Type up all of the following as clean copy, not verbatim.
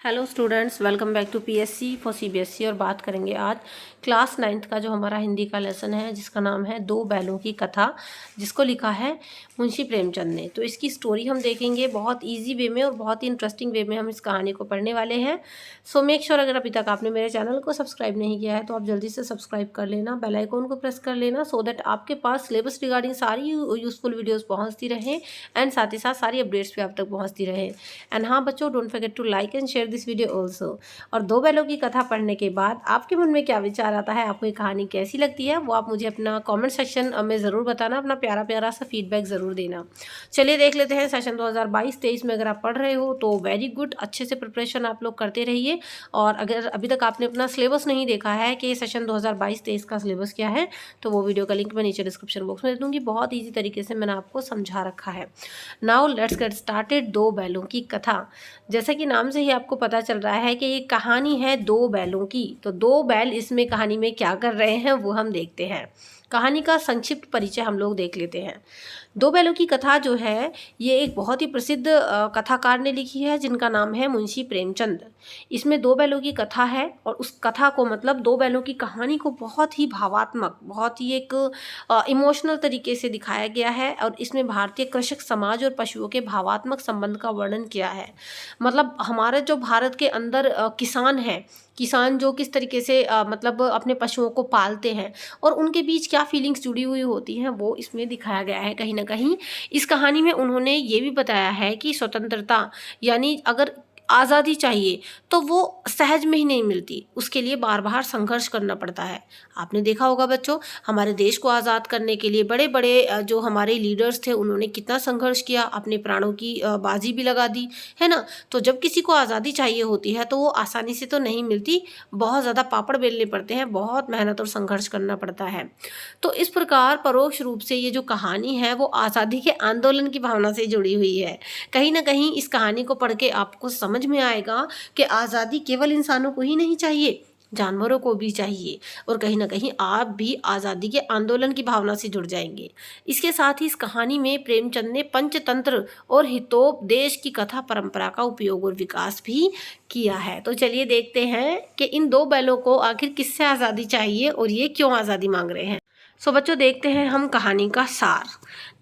Hello students, welcome back to PSC for CBSE. और बात करेंगे आज क्लास 9th का जो हमारा हिंदी का लेसन है, जिसका नाम है दो बैलों की कथा, जिसको लिखा है मुंशी प्रेमचंद ने। तो इसकी स्टोरी हम देखेंगे बहुत इजी वे में और बहुत ही इंटरेस्टिंग वे में हम इस कहानी को पढ़ने वाले हैं। सो मेक श्योर अगर अभी तक आपने मेरे चैनल को सब्सक्राइब नहीं किया है तो आप जल्दी से सब्सक्राइब कर लेना, बेल आइकॉन को प्रेस कर लेना, सो दैट आपके पास सिलेबस रिगार्डिंग सारी यूजफुल वीडियोज़ पहुँचती रहें एंड साथ ही साथ सारी अपडेट्स भी आप तक पहुँचती रहें। एंड हाँ बच्चों, don't forget to like and share this video also. और दो बैलों की कथा पढ़ने के बाद आपके मन में क्या विचार आता है, आपको ये कहानी कैसी लगती है, वो आप मुझे अपना कमेंट सेक्शन में ज़रूर बताना, अपना प्यारा प्यारा सा फीडबैक ज़रूर देना। चलिए देख लेते हैं सेशन 2022-23 में अगर आप पढ़ रहे हो तो वेरी गुड, अच्छे से प्रिपरेशन आप लोग करते रहिए। और अगर अभी तक आपने अपना सिलेबस नहीं देखा है कि सेशन 2022-23 का सिलेबस क्या है, तो वो वीडियो का लिंक मैं नीचे डिस्क्रिप्शन बॉक्स में दे दूँगी। बहुत ईजी तरीके से मैंने आपको समझा रखा है। Now let's get started. दो बैलों की कथा, जैसा कि नाम से ही आपको पता चल रहा है कि ये कहानी है दो बैलों की। तो दो बैल इसमें कहानी में क्या कर रहे हैं वो हम देखते हैं। कहानी का संक्षिप्त परिचय हम लोग देख लेते हैं। दो बैलों की कथा जो है, ये एक बहुत ही प्रसिद्ध कथाकार ने लिखी है, जिनका नाम है मुंशी प्रेमचंद। इसमें दो बैलों की कथा है और उस कथा को, मतलब दो बैलों की कहानी को बहुत ही भावात्मक, बहुत ही एक इमोशनल तरीके से दिखाया गया है। और इसमें भारतीय कृषक समाज और पशुओं के भावात्मक संबंध का वर्णन किया है। मतलब हमारे जो भारत के अंदर किसान हैं, किसान जो किस तरीके से मतलब अपने पशुओं को पालते हैं और उनके बीच क्या फीलिंग्स जुड़ी हुई होती हैं, वो इसमें दिखाया गया है। कहीं ना कहीं इस कहानी में उन्होंने ये भी बताया है कि स्वतंत्रता, यानी अगर आज़ादी चाहिए तो वो सहज में ही नहीं मिलती, उसके लिए बार बार संघर्ष करना पड़ता है। आपने देखा होगा बच्चों, हमारे देश को आज़ाद करने के लिए बड़े बड़े जो हमारे लीडर्स थे, उन्होंने कितना संघर्ष किया, अपने प्राणों की बाजी भी लगा दी, है ना। तो जब किसी को आज़ादी चाहिए होती है तो वो आसानी से तो नहीं मिलती, बहुत ज़्यादा पापड़ बेलने पड़ते हैं, बहुत मेहनत और संघर्ष करना पड़ता है। तो इस प्रकार परोक्ष रूप से ये जो कहानी है वो आज़ादी के आंदोलन की भावना से जुड़ी हुई है। कहीं ना कहीं इस कहानी को पढ़ के आपको समझ में आएगा कि आज़ादी केवल इंसानों को ही नहीं चाहिए, जानवरों को भी चाहिए। और कहीं ना कहीं आप भी आज़ादी के आंदोलन की भावना से जुड़ जाएंगे। इसके साथ ही इस कहानी में प्रेमचंद ने पंचतंत्र और हितोपदेश की कथा परंपरा का उपयोग और विकास भी किया है। तो चलिए देखते हैं कि इन दो बैलों को आखिर किससे आज़ादी चाहिए और ये क्यों आज़ादी मांग रहे हैं। सो बच्चों, देखते हैं हम कहानी का सार।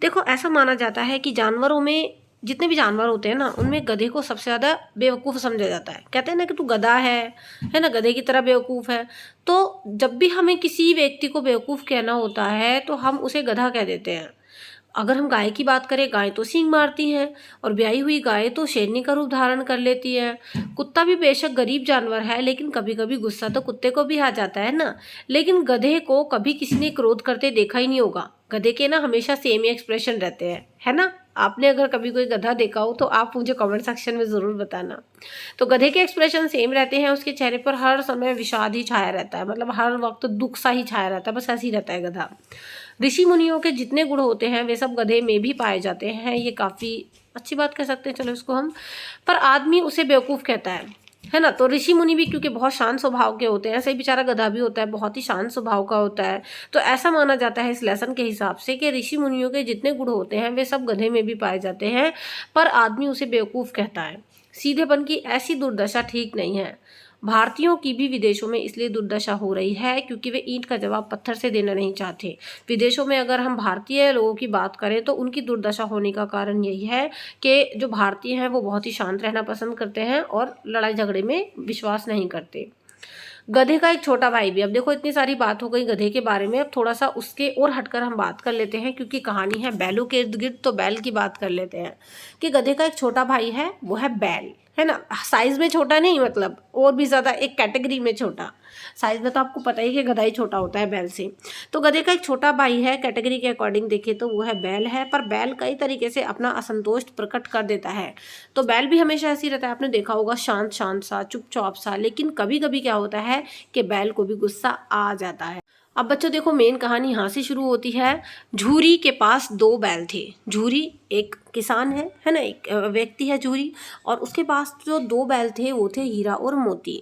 देखो, ऐसा माना जाता है कि जानवरों में, जितने भी जानवर होते हैं ना, उनमें गधे को सबसे ज़्यादा बेवकूफ़ समझा जाता है। कहते हैं ना कि तू गधा है ना, गधे की तरह बेवकूफ़ है। तो जब भी हमें किसी व्यक्ति को बेवकूफ़ कहना होता है तो हम उसे गधा कह देते हैं। अगर हम गाय की बात करें, गाय तो सींग मारती है और ब्याई हुई गाय तो शेरनी का रूप धारण कर लेती है। कुत्ता भी बेशक गरीब जानवर है, लेकिन कभी कभी गुस्सा तो कुत्ते को भी आ जाता है ना। लेकिन गधे को कभी किसी ने क्रोध करते देखा ही नहीं होगा। गधे के ना हमेशा सेम ही एक्सप्रेशन रहते हैं, है ना। आपने अगर कभी कोई गधा देखा हो तो आप मुझे कमेंट सेक्शन में ज़रूर बताना। तो गधे के एक्सप्रेशन सेम रहते हैं, उसके चेहरे पर हर समय विषाद ही छाया रहता है, मतलब हर वक्त दुख सा ही छाया रहता है, बस ऐसे ही रहता है गधा। ऋषि मुनियों के जितने गुण होते हैं वे सब गधे में भी पाए जाते हैं, ये काफ़ी अच्छी बात कह सकते हैं, चलो इसको हम। पर आदमी उसे बेवकूफ़ कहता है ना। तो ऋषि मुनि भी क्योंकि बहुत शांत स्वभाव के होते हैं, ऐसे ही बेचारा गधा भी होता है, बहुत ही शांत स्वभाव का होता है। तो ऐसा माना जाता है इस लेसन के हिसाब से कि ऋषि मुनियों के जितने गुण होते हैं वे सब गधे में भी पाए जाते हैं, पर आदमी उसे बेवकूफ़ कहता है। सीधेपन की ऐसी दुर्दशा ठीक नहीं है। भारतीयों की भी विदेशों में इसलिए दुर्दशा हो रही है क्योंकि वे ईंट का जवाब पत्थर से देना नहीं चाहते। विदेशों में अगर हम भारतीय लोगों की बात करें तो उनकी दुर्दशा होने का कारण यही है कि जो भारतीय हैं वो बहुत ही शांत रहना पसंद करते हैं और लड़ाई झगड़े में विश्वास नहीं करते। गधे का एक छोटा भाई भी, अब देखो इतनी सारी बात हो गई गधे के बारे में, अब थोड़ा सा उसके और हटकर हम बात कर लेते हैं, क्योंकि कहानी है बैलों के इर्द गिर्द, तो बैल की बात कर लेते हैं कि गधे का एक छोटा भाई है, वो है बैल, है ना। साइज में छोटा नहीं, मतलब और भी ज़्यादा एक कैटेगरी में छोटा। साइज में तो आपको पता ही कि गधा ही छोटा होता है बैल से। तो गधे का एक छोटा भाई है, कैटेगरी के अकॉर्डिंग देखें तो वो है बैल है। पर बैल कई तरीके से अपना असंतोष प्रकट कर देता है। तो बैल भी हमेशा ऐसे ही रहता है, आपने देखा होगा, शांत शांत सा, चुपचाप सा। लेकिन कभी कभी क्या होता है कि बैल को भी गुस्सा आ जाता है। अब बच्चों देखो, मेन कहानी यहाँ से शुरू होती है। झूरी के पास दो बैल थे। झूरी एक किसान है ना, एक व्यक्ति है झूरी, और उसके पास जो दो बैल थे वो थे हीरा और मोती।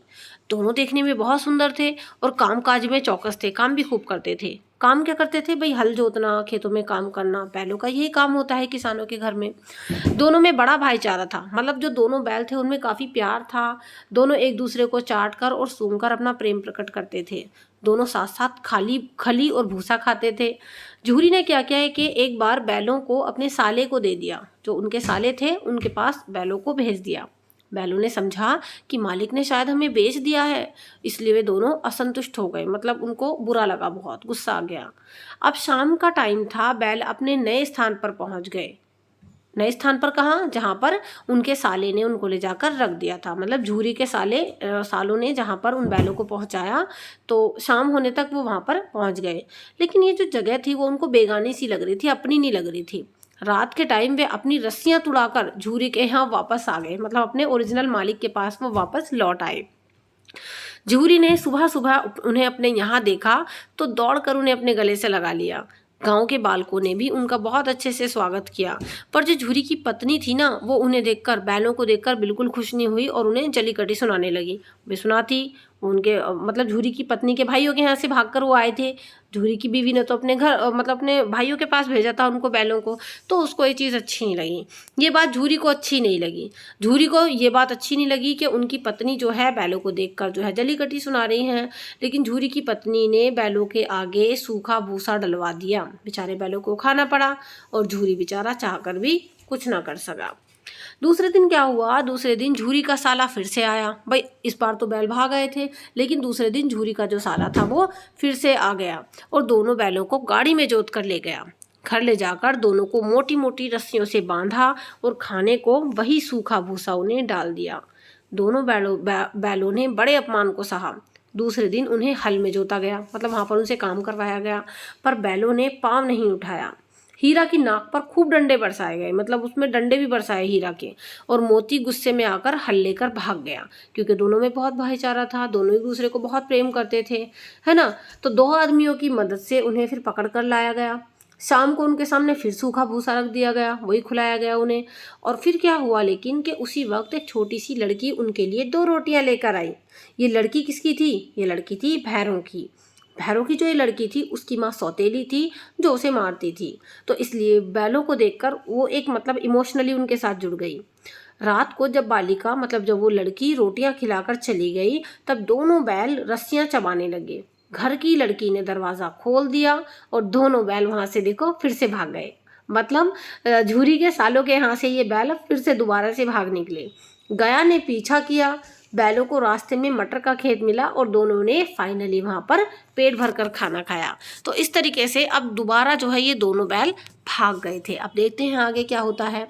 दोनों देखने में बहुत सुंदर थे और कामकाज में चौकस थे, काम भी खूब करते थे। काम क्या करते थे भाई? हल जोतना, खेतों में काम करना, बैलों का यही काम होता है किसानों के घर में। दोनों में बड़ा भाईचारा था, मतलब जो दोनों बैल थे उनमें काफ़ी प्यार था। दोनों एक दूसरे को चाट कर और सूंघ कर अपना प्रेम प्रकट करते थे। दोनों साथ साथ खाली खली और भूसा खाते थे। जूरी ने क्या किया है कि एक बार बैलों को अपने साले को दे दिया, जो उनके साले थे उनके पास बैलों को भेज दिया। बैलों ने समझा कि मालिक ने शायद हमें बेच दिया है, इसलिए वे दोनों असंतुष्ट हो गए, मतलब उनको बुरा लगा, बहुत गुस्सा आ गया। अब शाम का टाइम था, बैल अपने नए स्थान पर पहुंच गए। नए स्थान पर कहाँ? जहाँ पर उनके साले ने उनको ले जाकर रख दिया था, मतलब झूरी के सालों ने जहाँ पर उन बैलों को पहुँचाया, तो शाम होने तक वो वहाँ पर पहुँच गए। लेकिन ये जो जगह थी वो उनको बेगानी सी लग रही थी, अपनी नहीं लग रही थी। रात के टाइम वे अपनी रस्सियाँ तुड़ाकर झूरी के यहाँ वापस आ गए, मतलब अपने ओरिजिनल मालिक के पास वो वापस लौट आए। झूरी ने सुबह सुबह उन्हें अपने यहाँ देखा तो दौड़कर उन्हें अपने गले से लगा लिया। गांव के बालकों ने भी उनका बहुत अच्छे से स्वागत किया, पर जो झूरी की पत्नी थी ना, वो उन्हें देखकर, बैलों को देखकर बिल्कुल खुश नहीं हुई और उन्हें जली कटी सुनाने लगी। वे सुनाती, उनके मतलब झूरी की पत्नी के भाइयों के यहाँ से भागकर वो आए थे। झूरी की बीवी ने तो अपने घर मतलब अपने भाइयों के पास भेजा था उनको, बैलों को, तो उसको ये चीज़ अच्छी नहीं लगी। ये बात झूरी को अच्छी नहीं लगी। झूरी को ये बात अच्छी नहीं लगी कि उनकी पत्नी जो है बैलों को देखकर जो है जली कटी सुना रही हैं। लेकिन झूरी की पत्नी ने बैलों के आगे सूखा भूसा डलवा दिया। बेचारे बैलों को खाना पड़ा और झूरी बेचारा चाहकर भी कुछ ना कर सका। दूसरे दिन क्या हुआ? दूसरे दिन झूरी का साला फिर से आया। भाई इस बार तो बैल भाग गए थे, लेकिन दूसरे दिन झूरी का जो साला था वो फिर से आ गया और दोनों बैलों को गाड़ी में जोत कर ले गया। घर ले जाकर दोनों को मोटी मोटी रस्सियों से बांधा और खाने को वही सूखा भूसा उन्हें डाल दिया। दोनों बैलों ने बड़े अपमान को सहा। दूसरे दिन उन्हें हल में जोता गया, मतलब वहाँ पर उनसे काम करवाया गया, पर बैलों ने पाँव नहीं उठाया। हीरा की नाक पर खूब डंडे बरसाए गए, मतलब उसमें डंडे भी बरसाए हीरा के, और मोती गुस्से में आकर हल लेकर भाग गया, क्योंकि दोनों में बहुत भाईचारा था, दोनों एक दूसरे को बहुत प्रेम करते थे, है ना। तो दो आदमियों की मदद से उन्हें फिर पकड़ कर लाया गया। शाम को उनके सामने फिर सूखा भूसा रख दिया गया, वही खिलाया गया उन्हें। और फिर क्या हुआ लेकिन कि उसी वक्त एक छोटी सी लड़की उनके लिए 2 रोटियां लेकर आई। ये लड़की किसकी थी? ये लड़की थी भैरों की। भैरों की जो ये लड़की थी उसकी माँ सौतेली थी, जो उसे मारती थी, तो इसलिए बैलों को देखकर वो एक मतलब इमोशनली उनके साथ जुड़ गई। रात को जब बालिका मतलब जब वो लड़की रोटियां खिलाकर चली गई, तब दोनों बैल रस्सियां चबाने लगे। घर की लड़की ने दरवाज़ा खोल दिया और दोनों बैल वहाँ से देखो फिर से भाग गए। मतलब झूरी के सालों के यहाँ से ये बैल फिर से दोबारा से भाग निकले। गया ने पीछा किया, बैलों को रास्ते में मटर का खेत मिला और दोनों ने फाइनली वहाँ पर पेट भरकर खाना खाया। तो इस तरीके से अब दोबारा जो है ये दोनों बैल भाग गए थे। अब देखते हैं आगे क्या होता है।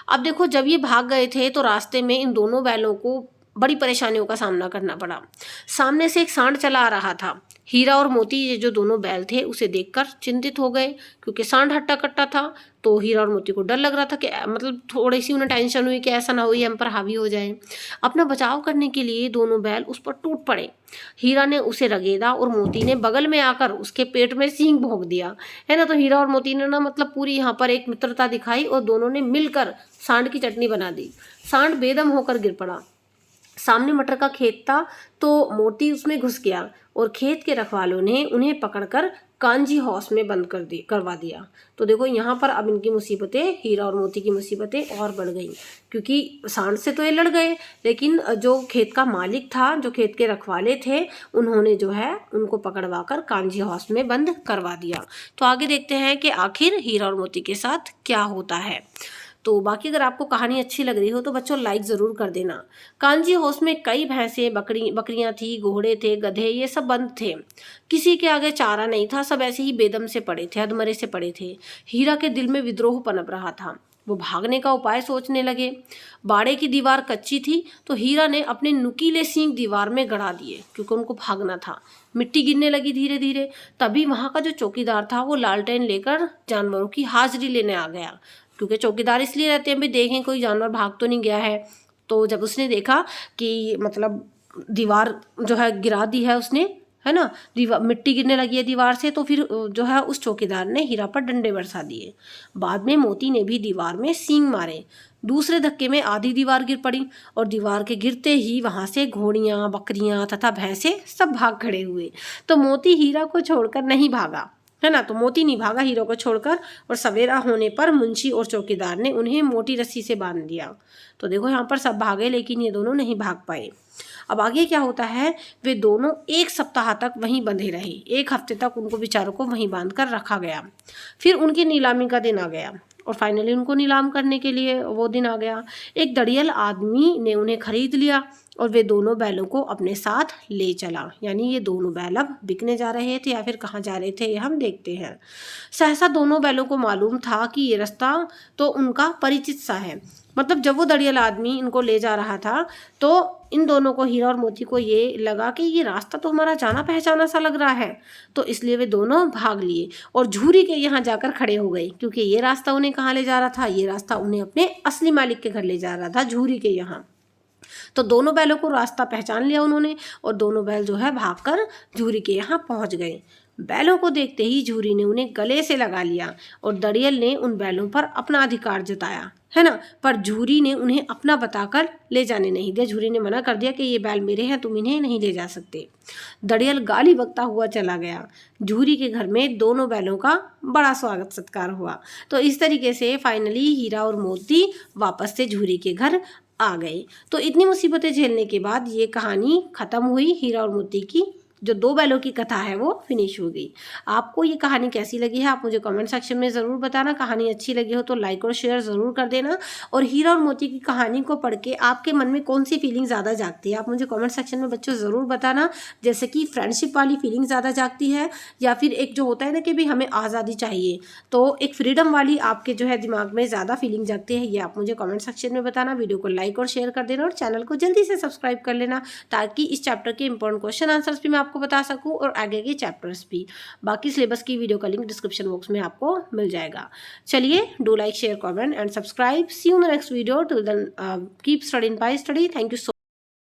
अब देखो, जब ये भाग गए थे तो रास्ते में इन दोनों बैलों को बड़ी परेशानियों का सामना करना पड़ा। सामने से एक सांड चला आ रहा था। हीरा और मोती ये जो दोनों बैल थे उसे देखकर चिंतित हो गए, क्योंकि सांड हट्टा कट्टा था। तो हीरा और मोती को डर लग रहा था कि मतलब थोड़ी सी उन्हें टेंशन हुई कि ऐसा ना हो ये हम पर हावी हो जाए। अपना बचाव करने के लिए दोनों बैल उस पर टूट पड़े। हीरा ने उसे रगेदा और मोती ने बगल में आकर उसके पेट में सींग भोंक दिया, है ना। तो हीरा और मोती ने ना मतलब पूरी यहाँ पर एक मित्रता दिखाई और दोनों ने मिलकर सांड की चटनी बना दी। सांड बेदम होकर गिर पड़ा। सामने मटर का खेत था तो मोती उसमें घुस गया और खेत के रखवालों ने उन्हें पकड़कर कांजी हाउस में बंद करवा दिया। तो देखो यहाँ पर अब इनकी मुसीबतें, हीरा और मोती की मुसीबतें और बढ़ गई, क्योंकि सांड से तो ये लड़ गए, लेकिन जो खेत का मालिक था, जो खेत के रखवाले थे, उन्होंने जो है उनको पकड़वा कर कांजी हाउस में बंद करवा दिया। तो आगे देखते हैं कि आखिर हीरा और मोती के साथ क्या होता है। तो बाकी अगर आपको कहानी अच्छी लग रही हो तो बच्चों लाइक ज़रूर कर देना। कांजी हाउस में कई भैंसें, बकरियां थी, घोड़े थे, गधे, ये सब बंद थे। किसी के आगे चारा नहीं था, सब ऐसे ही बेदम से पड़े थे, अधमरे से पड़े थे। हीरा के दिल में विद्रोह पनप रहा था। वो भागने का उपाय सोचने लगे। बाड़े की दीवार कच्ची थी तो हीरा ने अपने नुकीले सींग दीवार में गड़ा दिए, क्योंकि उनको भागना था। मिट्टी गिरने लगी धीरे धीरे। तभी वहाँ का जो चौकीदार था वो लालटेन लेकर जानवरों की हाजिरी लेने आ गया, क्योंकि चौकीदार इसलिए रहते हैं भी देखें कोई जानवर भाग तो नहीं गया है। तो जब उसने देखा कि मतलब दीवार जो है गिरा दी है उसने, है ना, दीवार मिट्टी गिरने लगी है दीवार से, तो फिर जो है उस चौकीदार ने हीरा पर डंडे बरसा दिए। बाद में मोती ने भी दीवार में सींग मारे। दूसरे धक्के में आधी दीवार गिर पड़ी और दीवार के गिरते ही वहाँ से घोड़ियाँ, बकरियाँ तथा भैंसे सब भाग खड़े हुए। तो मोती हीरा को छोड़कर नहीं भागा। है ना। तो मोती नहीं भागा हीरो को छोड़कर, और सवेरा होने पर मुंशी और चौकीदार ने उन्हें मोटी रस्सी से बांध दिया। तो देखो यहाँ पर सब भागे, लेकिन ये दोनों नहीं भाग पाए। अब आगे क्या होता है, वे दोनों 1 सप्ताह तक वहीं बंधे रहे। 1 हफ्ते तक उनको बेचारों को वहीं बांध कर रखा गया। फिर उनकी नीलामी का दिन आ गया और फाइनली उनको नीलाम करने के लिए वो दिन आ गया। एक दड़ियल आदमी ने उन्हें खरीद लिया और वे दोनों बैलों को अपने साथ ले चला। यानी ये दोनों बैल अब बिकने जा रहे थे या फिर कहाँ जा रहे थे, ये हम देखते हैं। सहसा दोनों बैलों को मालूम था कि ये रास्ता तो उनका परिचित सा है। मतलब जब वो दड़ियल आदमी इनको ले जा रहा था तो इन दोनों को, हीरा और मोती को, ये लगा कि ये रास्ता तो हमारा जाना पहचाना सा लग रहा है। तो इसलिए वे दोनों भाग लिए और झूरी के यहाँ जाकर खड़े हो गए, क्योंकि ये रास्ता उन्हें कहाँ ले जा रहा था, ये रास्ता उन्हें अपने असली मालिक के घर ले जा रहा था, झूरी के यहाँ। तो दोनों बैलों को रास्ता पहचान लिया उन्होंने और दोनों बैल जो है भागकर झूरी के यहाँ पहुँच गए। बैलों को देखते ही झूरी ने उन्हें गले से लगा लिया और दड़ियल ने उन बैलों पर अपना अधिकार जताया, है ना। पर झूरी ने उन्हें अपना बताकर ले जाने नहीं दिया। झूरी ने मना कर दिया कि ये बैल मेरे हैं, तुम इन्हें नहीं ले जा सकते। दड़ियल गाली बकता हुआ चला गया। झूरी के घर में दोनों बैलों का बड़ा स्वागत सत्कार हुआ। तो इस तरीके से फाइनली हीरा और मोती वापस से झूरी के घर आ गए। तो इतनी मुसीबतें झेलने के बाद ये कहानी ख़त्म हुई। हीरा और मोती की जो 2 बैलों की कथा है वो फिनिश हो गई। आपको ये कहानी कैसी लगी है आप मुझे कमेंट सेक्शन में ज़रूर बताना। कहानी अच्छी लगी हो तो लाइक और शेयर ज़रूर कर देना। और हीरा और मोती की कहानी को पढ़ के आपके मन में कौन सी फीलिंग ज़्यादा जागती है आप मुझे कमेंट सेक्शन में बच्चों ज़रूर बताना। जैसे कि फ्रेंडशिप वाली फीलिंग ज़्यादा जागती है, या फिर एक जो होता है ना कि भाई हमें आज़ादी चाहिए, तो एक फ्रीडम वाली आपके जो है दिमाग में ज़्यादा फीलिंग जागती है, ये आप मुझे कमेंट सेक्शन में बताना। वीडियो को लाइक और शेयर कर देना और चैनल को जल्दी से सब्सक्राइब कर लेना, ताकि इस चैप्टर के इंपॉर्टेंट क्वेश्चन आंसर्स भी मैं आपको बता सकूं और आगे के चैप्टर्स भी। बाकी सिलेबस की वीडियो का लिंक डिस्क्रिप्शन बॉक्स में आपको मिल जाएगा। चलिए, do like, share, comment and subscribe. See you in the next video. Till then keep studying bye study. Thank you so